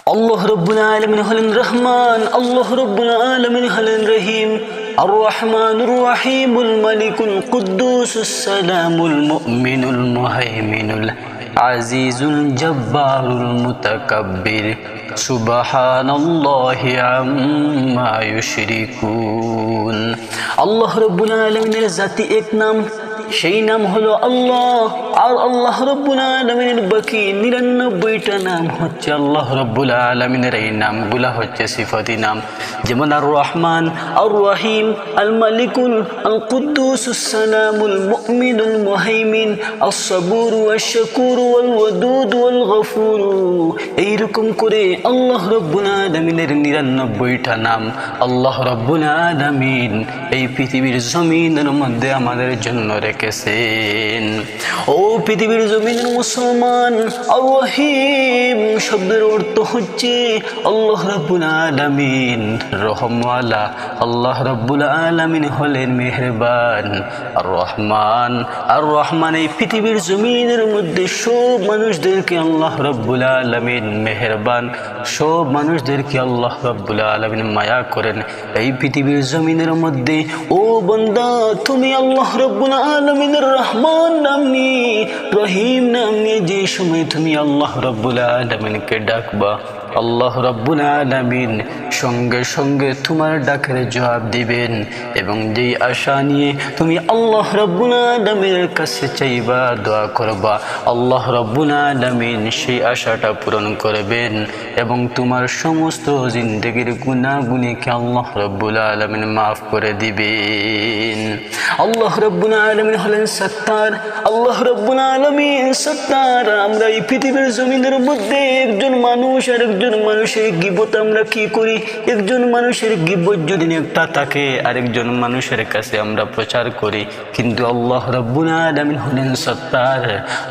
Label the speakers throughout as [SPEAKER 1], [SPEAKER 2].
[SPEAKER 1] আল্লাহ রাব্বুল আলামিন হলেন রহমান, আল্লাহ রাব্বুল আলামিন হলেন রহিম। আর রহমানুর রহিমুল মালিকুল কুদ্দুসুস সালামুল মুমিনুল মুহাইমিনুল আজিজুল জব্বারুল মুতাকাব্বির সুবহানাল্লাহি আম্মা ইউশরিকুন। আল্লাহ রাব্বুল আলামিনের জাতি এক নাম, সেই নাম হলো আল্লাহ। আর আল্লাহ রাব্বুল আলামিনের বাকি 99টা নাম হচ্ছে আল্লাহ রাব্বুল আলামিনের। এই নামগুলা হচ্ছে সিফাতি নাম, যেমন আর রহমান, আর রহিম, আল মালিকুল, আল কুদ্দুসুস সালামুল মুমিনুল মুহাইমিন, আস সাবুর ওয়াশ শাকুর ওয়াল ওয়াদুদ ওয়াল গফুর। এইরকম করে আল্লাহ রাব্বুল আলামিনের 99টা নাম আল্লাহ রাব্বুল আলামিন এই পৃথিবীর জমিনের মধ্যে আমাদের জন্য রেখেছেন। ও পৃথিবীর জমিনের মুসলমান, আর রহিম শব্দের অর্থ হচ্ছে আল্লাহ রাব্বুল আলামিন রহমওয়ালা। আল্লাহ রাব্বুল আলামিন হলেন মেহেরবান। আর রহমান, আর রহমান এই পৃথিবীর জমিনের মধ্যে সব মানুষদেরকে আল্লাহ রাব্বুল আলামিন মেহেরবান, সব মানুষদেরকে আল্লাহ রাব্বুল আলামিন মায়া করেন। এই পৃথিবীর জমিনের মধ্যে ও বান্দা, তুমি আল্লাহ রাব্বুল আলামিনের রহমান নাম নিয়ে, রহিম নাম নিয়ে যে সময় তুমি আল্লাহ রাব্বুল আলামিনকে ডাকবা, আল্লাহ রাব্বুল আলামিন সঙ্গে সঙ্গে তোমার ডাকের জবাব দিবেন। এবং যেই আশা নিয়ে তুমি আল্লাহ রাব্বুল আলামিনের কাছে চাইবা, দোয়া করবা, আল্লাহ রাব্বুল আলামিন সেই আশাটা পূরণ করবেন এবং তোমার সমস্ত জিন্দেগির গুনাহগুলিকে আল্লাহ রাব্বুল আলামিন মাফ করে দিবেন। আল্লাহ রাব্বুল আলামিন হলেন সত্তার, আল্লাহ রাব্বুল আলামিন সত্তার। আমরা এই পৃথিবীর জমিনের মধ্যে একজন মানুষ আর একজন মানুষের গীবত আমরা কি করি? একজন মানুষের গীবত যদি একটা থাকে আরেকজন মানুষের কাছে আমরা প্রচার করি, কিন্তু আল্লাহ রাব্বুল আলামিন হলেন সত্তার।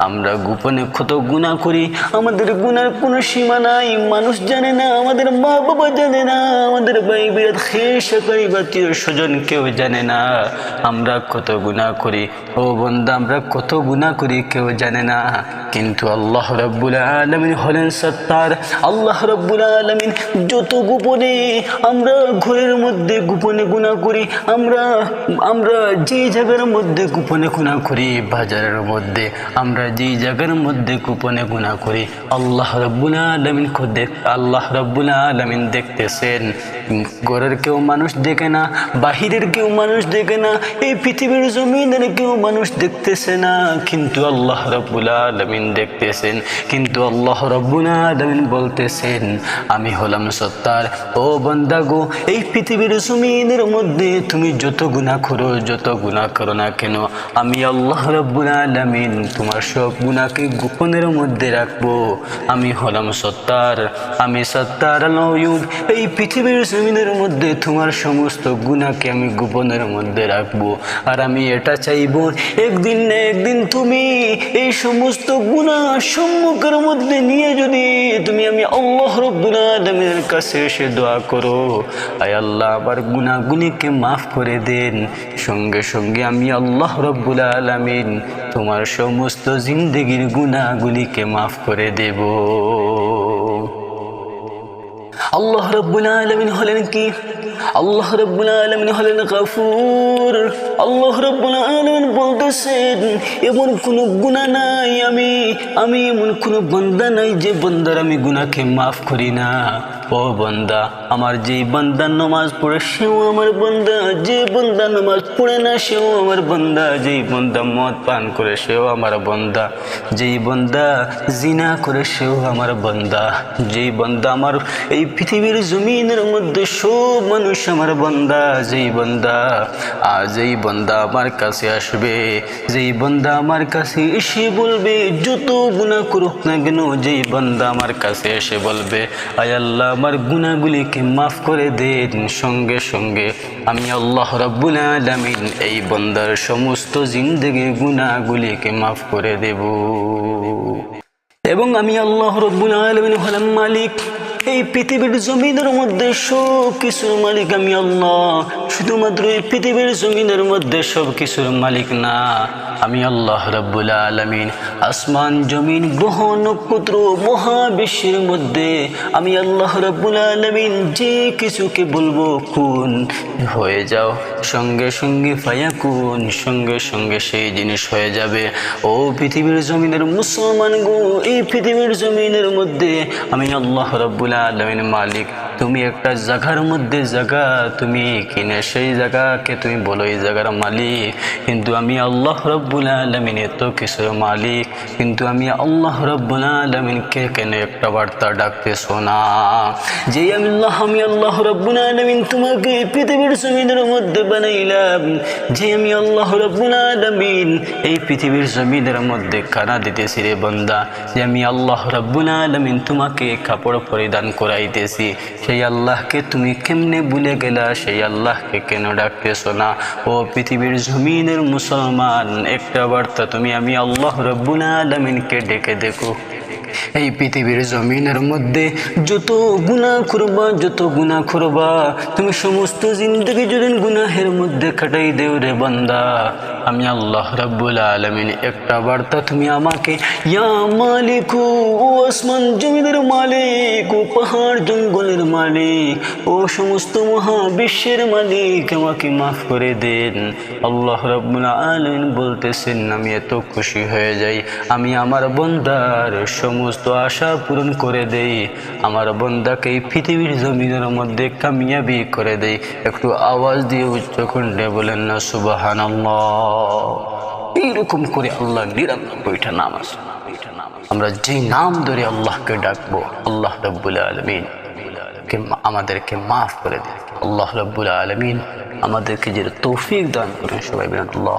[SPEAKER 1] আমরা গোপনে কত গুনাহ করি, আমাদের গুনার কোনো সীমা নাই। মানুষ জানে না, আমাদের মা বাবা জানে না, আমাদের ভাই বিরাট খেসাকারী আত্মীয় স্বজন কেউ জানে না আমরা কত গুনাহ করি। ও বান্দা, আমরা কত গুনাহ করি কেউ জানে না, কিন্তু আল্লাহ রাব্বুল আলামিন হলেন সত্তার। আল্লাহ রাব্বুল আলামিন যত গোপনে আমরা ঘরের মধ্যে গোপনে গুনাহ করি, আমরা যে জায়গার মধ্যে গোপনে গুনাহ করি, বাজারের মধ্যে আমরা যে জায়গার মধ্যে গোপনে গুনাহ করি, আল্লাহ রাব্বুল আলামিন আল্লাহ রাব্বুল আলামিন দেখতেছেন। ঘরের কেউ মানুষ দেখে না, বাহিরের কেউ মানুষ দেখে না, এই পৃথিবীর জমিনের কেউ মানুষ দেখতেছে না, কিন্তু আল্লাহ রাব্বুল আলামিন দেখতেছেন। কিন্তু আল্লাহ রাব্বুল আলামিন বলতেছেন, আমি হলাম সত্তার। ও বান্দা গো, এই পৃথিবীর জমিনের মধ্যে তুমি যত গুনাহ করো না কেন, আমি আল্লাহ রাব্বুল আলামিন তোমার সব গুনাহকে গোপনের মধ্যে রাখবো। আমি হলাম সত্তার, আমি সত্তার আল-গায়ুব। এই পৃথিবীর জমিনের মধ্যে তোমার সমস্ত গুনাহকে আমি গোপনের মধ্যে রাখবো। আর আমি এটা চাইবো, একদিন না একদিন তুমি এই সমস্ত গুনাহ সম্মুখের মধ্যে নিয়ে যদি তুমি আমি আল্লাহ রাব্বুল আলামিনের কাছে এসে দোয়া করো, আয় আল্লাহ আমার গুনাহগুলিকে মাফ করে দেন, সঙ্গে সঙ্গে আমি আল্লাহ রাব্বুল আলামিন তোমার সমস্ত জিন্দেগির গুনাহগুলিকে মাফ করে দেব। আল্লাহ রাব্বুল আলামিন হলেন কি? আল্লাহ রাব্বুল আলামিন হলেন গফুর। আল্লাহ রাব্বুল আলামিন বলতেছেন, এমন কোনো গুনাহ নাই, আমি এমন কোনো বান্দা নাই যে বান্দার আমি গুনাহকে মাফ করি না। ও বান্দা, আমার যেই বান্দা নামাজ পড়ে সেও আমার বান্দা, যে বান্দা নামাজ পড়ে না সেও আমার বান্দা, যেই বান্দা মদ পান করে সেও আমার বান্দা, যেই বান্দা জিনা করে সেও আমার বান্দা, যেই বান্দা আমার এই পৃথিবীর জমিনের মধ্যে সব মানুষ আমার বান্দা, যেই বান্দা আমার কাছে আসবে, যেই বান্দা আমার কাছে এসে বলবে, যত গুনাহ করুক না কেন, যেই বান্দা আমার কাছে এসে বলবে, আয় আল্লাহ আমার গুনাহগুলিকে মাফ করে দেন, সঙ্গে সঙ্গে আমি আল্লাহ রাব্বুল আলামিন এই বান্দার সমস্ত জিন্দেগির গুনাহগুলিকে মাফ করে দেব। এবং আমি আল্লাহ রাব্বুল আলামিন হলাম মালিক। এই পৃথিবীর জমিনের মধ্যে সব কিছুর মালিক আমি আল্লাহ। শুধুমাত্র এই পৃথিবীর জমিনের মধ্যে সব কিছুর মালিক না, আমি আল্লাহ রাব্বুল আলামিন। আসমান জমিন গ্রহ নক্ষত্র মহাবিশ্বের মধ্যে আমি আল্লাহ রাব্বুল আলামিন যে কিছুকে বলবো কুন হয়ে যাও, সঙ্গে সঙ্গে ফায়াকুন, সঙ্গে সঙ্গে সেই জিনিস হয়ে যাবে। ও পৃথিবীর জমিনের মুসলমান গো, এই পৃথিবীর জমিনের মধ্যে আমি আল্লাহ রাব্বুল আলামিন মালিক। তুমি একটা জায়গার মধ্যে জায়গা তুমি কিনে সেই জায়গাকে তুমি বলো এই জায়গার মালিক, কিন্তু আমি আল্লাহ রাব্বুল আলামিন এত কিছুর মালিক, কিন্তু আমি আল্লাহ রাব্বুল আলামিনকে কেন একটা বার্তা ডাকতেছো না? যে আমি আল্লাহ রাব্বুল আলামিন তোমাকে পৃথিবীর জমিনের মধ্যে বানাইলাম, যে আমি আল্লাহ রাব্বুল আলামিন এই পৃথিবীর জমিনের মধ্যে খানা দিতেছি রে বান্দা, যে আমি আল্লাহ রাব্বুল আলামিন তোমাকে কাপড় পরিধান করাইতেছি, সেই আল্লাহকে তুমি কেমনে ভুলে গেলা? সেই আল্লাহকে কেন ডাকতেছো না? ও পৃথিবীর জমিনের মুসলমান, একটা বার্তা তুমি আমি আল্লাহ রাব্বুল আলামিনকে ডেকে দেখো। এই পৃথিবীর জমিনের মধ্যে যত গুনাহ করবা তুমি সমস্ত জিন্দগি যদি গুনাহের মধ্যে কাটাই দেও রে বান্দা, আমি আল্লাহ রাব্বুল আলামিন একটা বার্তা তুমি আমাকে, ইয়া মালিক, ও আসমান জমিনের মালিক, ও পাহাড় জঙ্গলের মালিক, ও সমস্ত মহাবিশ্বের মালিক, আমাকে মাফ করে দেন। আল্লাহ রাব্বুল আলামিন বলতেছেন, আমি এত খুশি হয়ে যাই, আমি আমার বান্দার সমস্ত আশা পূরণ করে দেই, আমার বান্দাকে এই পৃথিবীর জমিনের মধ্যে কামিয়াবি করে দেই। একটু আওয়াজ দিয়ে উচ্চকণ্ঠে বলেন না সুবহানাল্লাহ। এইরকম করে আল্লাহ ৯৯টা নাম আছে, আমরা যে নাম ধরে আল্লাহকে ডাকবো, আল্লাহ রাব্বুল আলামিন আমাদেরকে মাফ করে দেন। আল্লাহ রাব্বুল আলামিন আমাদেরকে যে তৌফিক দান করেন, সবাই বলেন আল্লাহ।